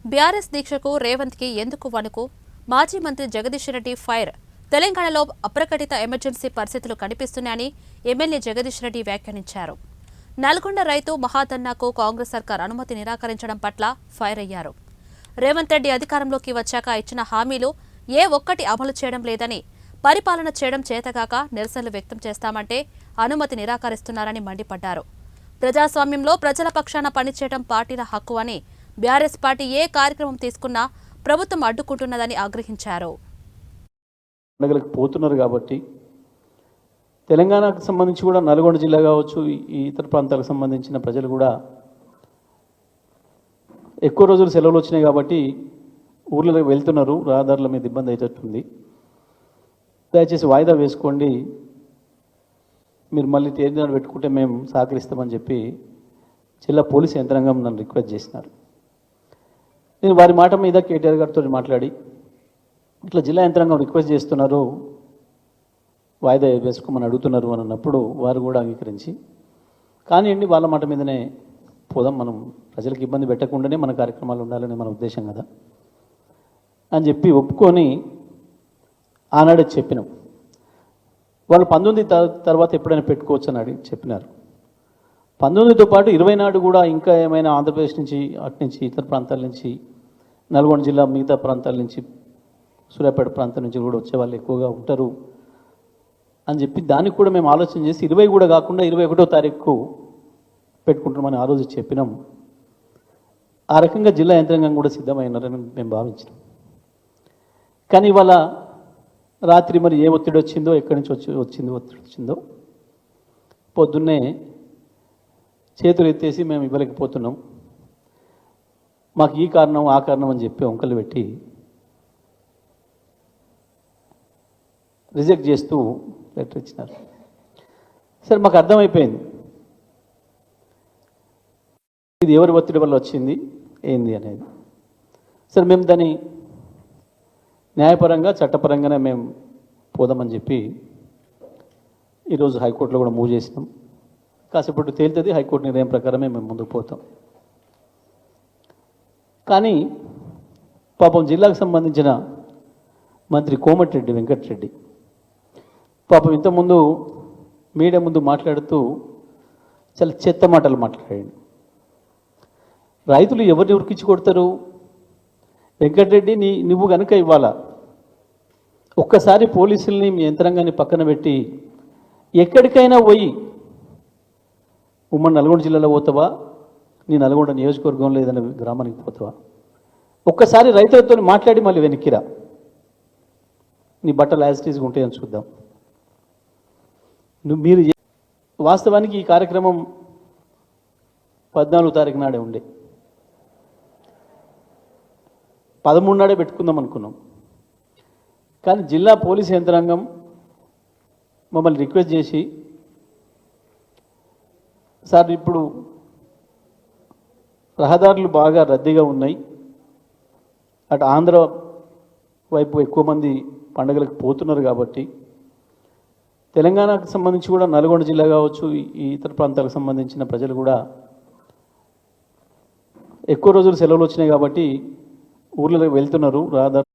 BRS దీక్షకు రేవంత్ కి ఎందుకు వణుకు? మాజీ మంత్రి జగదీష్ రెడ్డి ఫైర్. తెలంగాణలో అప్రకటిత ఎమర్జెన్సీ పరిస్థితులు కనిపిస్తున్నాయని ఎమ్మెల్యే జగదీష్ రెడ్డి వ్యాఖ్యానించారు. నల్గొండ రైతు మహాధర్నాకు కాంగ్రెస్ సర్కార్ అనుమతి నిరాకరించడం పట్ల ఫైర్ అయ్యారు. రేవంత్ రెడ్డి అధికారంలోకి వచ్చాక ఇచ్చిన హామీలు ఏ ఒక్కటి అమలు చేయడం లేదని, పరిపాలన చేయడం చేతగాక నిరసనలు వ్యక్తం చేస్తామంటే అనుమతి నిరాకరిస్తున్నారని మండిపడ్డారు. ప్రజాస్వామ్యంలో ప్రజల పక్షాన పనిచేయడం పార్టీల హక్కు అని, బీఆర్ఎస్ పార్టీ ఏ కార్యక్రమం తీసుకున్నా ప్రభుత్వం అడ్డుకుంటున్నదని ఆగ్రహించారు. పోతున్నారు కాబట్టి తెలంగాణకు సంబంధించి కూడా నల్గొండ జిల్లా కావచ్చు, ఈ ఇతర ప్రాంతాలకు సంబంధించిన ప్రజలు కూడా ఎక్కువ రోజులు సెలవులు వచ్చినాయి కాబట్టి ఊర్లకు వెళ్తున్నారు. రహదారుల మీద ఇబ్బంది అయ్యేటట్టుంది. దయచేసి వాయిదా వేసుకోండి, మీరు మళ్ళీ తేదీనాడు పెట్టుకుంటే మేము సహకరిస్తామని చెప్పి జిల్లా పోలీసు యంత్రాంగం నన్ను రిక్వెస్ట్ చేసినారు. నేను వారి మాట మీద కేటీఆర్ గారితో మాట్లాడి ఇట్లా జిల్లా యంత్రాంగం రిక్వెస్ట్ చేస్తున్నారు, వాయిదా వేసుకోమని అడుగుతున్నారు అని అన్నప్పుడు వారు కూడా అంగీకరించి కానివ్వండి, వాళ్ళ మాట మీదనే పోదాం, మనం ప్రజలకు ఇబ్బంది పెట్టకుండానే మన కార్యక్రమాలు ఉండాలని మన ఉద్దేశం కదా అని చెప్పి ఒప్పుకొని ఆనాడే చెప్పినాం. వాళ్ళు 19 తర్వాత ఎప్పుడైనా పెట్టుకోవచ్చు అని అడిగి చెప్పినారు. 19తో పాటు 20 నాడు కూడా ఇంకా ఏమైనా ఆంధ్రప్రదేశ్ నుంచి అటు నుంచి ఇతర ప్రాంతాల నుంచి నల్గొండ జిల్లా మిగతా ప్రాంతాల నుంచి సూర్యాపేట ప్రాంతం నుంచి కూడా వచ్చే వాళ్ళు ఎక్కువగా ఉంటారు అని చెప్పి దానికి కూడా మేము ఆలోచన చేసి 20 కూడా కాకుండా 21వ తారీఖు పెట్టుకుంటామని ఆ రోజు చెప్పినాం. ఆ రకంగా జిల్లా యంత్రాంగం కూడా సిద్ధమైనారని మేము భావించినాం. కానీ ఇవాళ రాత్రి మరి ఏ ఒత్తిడి వచ్చిందో, ఎక్కడి నుంచి ఒత్తిడి వచ్చిందో పొద్దున్నే చేతులు ఎత్తేసి మేము ఇవ్వలేకపోతున్నాం, మాకు ఈ కారణం ఆ కారణం అని చెప్పి వంకలు పెట్టి రిజెక్ట్ చేస్తూ లెటర్ ఇచ్చినారు. సరే, మాకు అర్థమైపోయింది ఇది ఎవరి ఒత్తిడి వల్ల వచ్చింది ఏంది అనేది. సరే, మేము దాన్ని న్యాయపరంగా చట్టపరంగానే మేము పోదామని చెప్పి ఈరోజు హైకోర్టులో కూడా మూవ్ చేసినాం. కాసేపట్టు తేలుతుంది, హైకోర్టు నిర్ణయం ప్రకారమే మేము ముందుకు పోతాం. కానీ పాపం జిల్లాకు సంబంధించిన మంత్రి కోమటిరెడ్డి వెంకటరెడ్డి పాపం ఇంతకుముందు మీడియా ముందు మాట్లాడుతూ చాలా చెత్త మాటలు మాట్లాడాడు. రైతులు ఎవరిని ఉరికించి కొడతారు? వెంకటరెడ్డి నువ్వు కనుక ఇవ్వాలా ఒక్కసారి పోలీసుల్ని మీ యంత్రాంగాన్ని పక్కన పెట్టి ఎక్కడికైనా పోయి ఉమ్మడి నల్గొండ జిల్లాలో పోతావా, నీ నల్గొండ నియోజకవర్గంలో ఏదైనా గ్రామానికి పోతావా, ఒక్కసారి రైతులతో మాట్లాడి మళ్ళీ వెనక్కిరా, నీ బట్టలు యాజిటీస్గా ఉంటాయని చూద్దాం. మీరు వాస్తవానికి ఈ కార్యక్రమం 14వ తారీఖు నాడే ఉండే, 13 నాడే పెట్టుకుందాం అనుకున్నాం. కానీ జిల్లా పోలీసు యంత్రాంగం మమ్మల్ని రిక్వెస్ట్ చేసి, సార్ ఇప్పుడు రహదారులు బాగా రద్దీగా ఉన్నాయి, అటు ఆంధ్ర వైపు ఎక్కువ మంది పండుగలకు పోతున్నారు కాబట్టి తెలంగాణకు సంబంధించి కూడా నల్గొండ జిల్లా కావచ్చు, ఈ ఇతర ప్రాంతాలకు సంబంధించిన ప్రజలు కూడా ఎక్కువ రోజులు సెలవులు వచ్చినాయి కాబట్టి ఊర్లకు వెళ్తున్నారు. రహదారు